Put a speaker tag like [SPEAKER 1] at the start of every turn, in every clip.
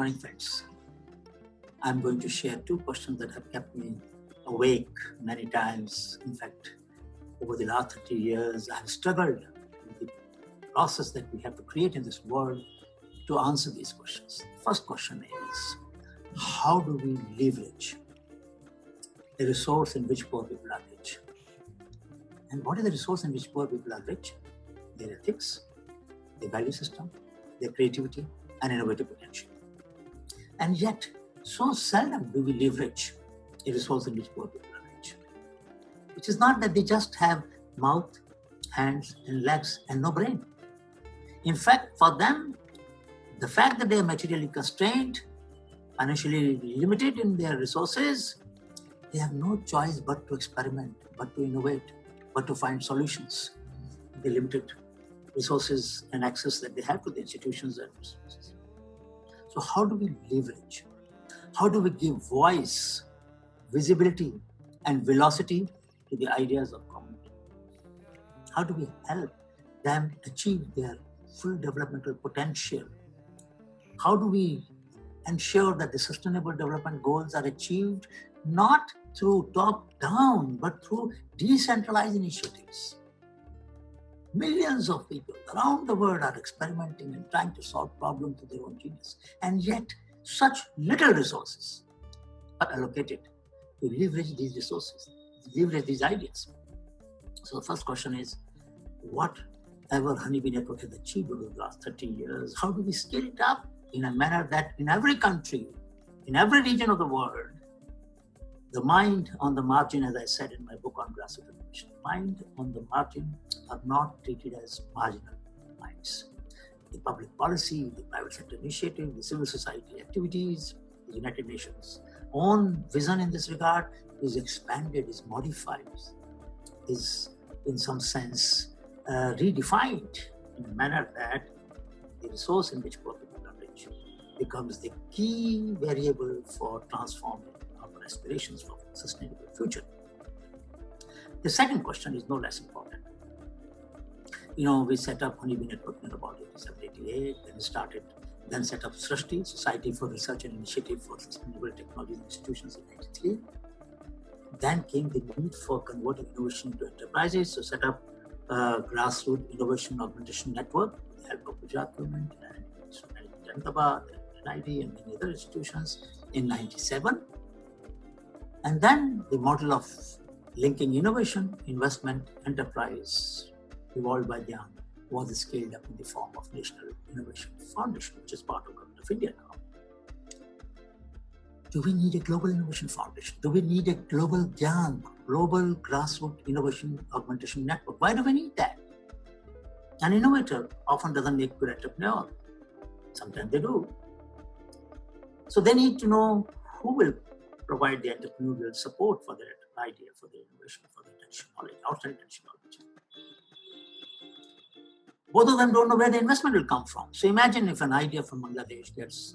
[SPEAKER 1] morning, friends. I'm going to share two questions that have kept me awake many times. In fact, over the last 30 years, I've struggled with the process that we have to create in this world to answer these questions. The first question is, how do we leverage the resource in which poor people are rich? And what is the resource in which poor people are rich? Their ethics, their value system, their creativity, and innovative potential. And yet, so seldom do we leverage a resource in which poor people are rich. Which is not that they just have mouth, hands, and legs and no brain. In fact, for them, the fact that they are materially constrained, financially limited in their resources, they have no choice but to experiment, but to innovate, but to find solutions. The limited resources and access that they have to the institutions and resources. So how do we leverage? How do we give voice, visibility, and velocity to the ideas of community? How do we help them achieve their full developmental potential? How do we ensure that the sustainable development goals are achieved not through top-down, but through decentralized initiatives? Millions of people around the world are experimenting and trying to solve problems with their own genius. And yet, such little resources are allocated to leverage these resources, leverage these ideas. So the first question is, whatever Honeybee Network has achieved over the last 30 years, how do we scale it up in a manner that in every country, in every region of the world, the mind on the margin, as I said in my book on grassroots innovation, mind on the margin are not treated as marginal minds. The public policy, the private sector initiative, the civil society activities, the United Nations' own vision in this regard is expanded, is modified, is in some sense redefined in a manner that the resource in which poor people are rich becomes the key variable for transforming our aspirations for a sustainable future. The second question is no less important. We set up Honeybee Network in about 87-88, then set up SRISTI, Society for Research and Initiative for Sustainable Technologies and Institutions in 93. Then came the need for converting innovation to enterprises, so set up Grassroots Innovation Augmentation Network with the help of Gujarat government and Ahmedabad and NID and many other institutions in 97. And then the model of linking innovation, investment, enterprise, evolved by GIAN, was scaled up in the form of National Innovation Foundation, which is part of Government of India now. Do we need a global innovation foundation? Do we need a global GIAN, global grassroots innovation augmentation network? Why do we need that? An innovator often doesn't make a good entrepreneur. Sometimes they do. So they need to know who will provide the entrepreneurial support for their idea, for their innovation, for their intentional knowledge, outside intentional knowledge. Both of them don't know where the investment will come from. So imagine if an idea from Bangladesh gets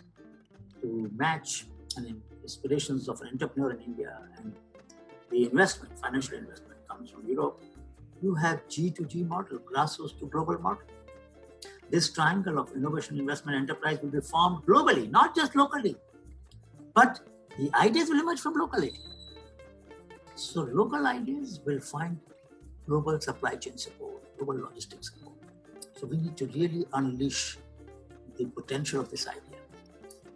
[SPEAKER 1] to match aspirations of an entrepreneur in India and the investment, financial investment comes from Europe. You have G2G model, grassroots to global model. This triangle of innovation, investment, enterprise will be formed globally, not just locally. But the ideas will emerge from locality. So local ideas will find global supply chain support, global logistics support. So we need to really unleash the potential of this idea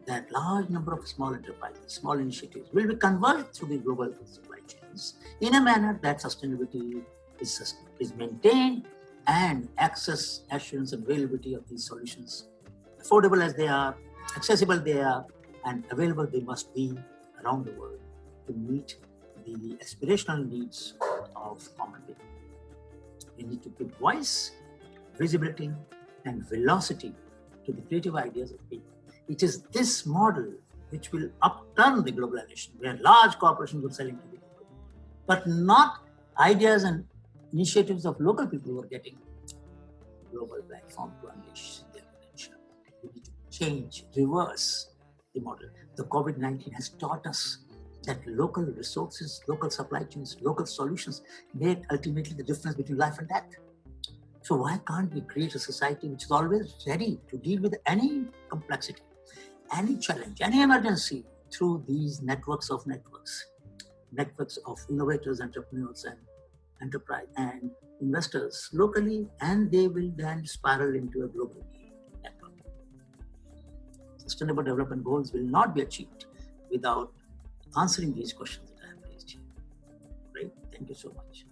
[SPEAKER 1] that large number of small enterprises, small initiatives will be converged through the global supply chains in a manner that sustainability is maintained and access, assurance, and availability of these solutions, affordable as they are, accessible they are, and available they must be around the world to meet the aspirational needs of common people. We need to give voice, visibility, and velocity to the creative ideas of people. It is this model which will upturn the globalization, where large corporations will sell into the global, but not ideas and initiatives of local people who are getting global platform to unleash their potential. We need to change, reverse the model. The COVID-19 has taught us that local resources, local supply chains, local solutions make ultimately the difference between life and death. So why can't we create a society which is always ready to deal with any complexity? any challenge, any emergency through these networks of innovators, entrepreneurs, and enterprise and investors locally, and they will then spiral into a global network. Sustainable development goals will not be achieved without answering these questions that I have raised here. Great. Thank you so much.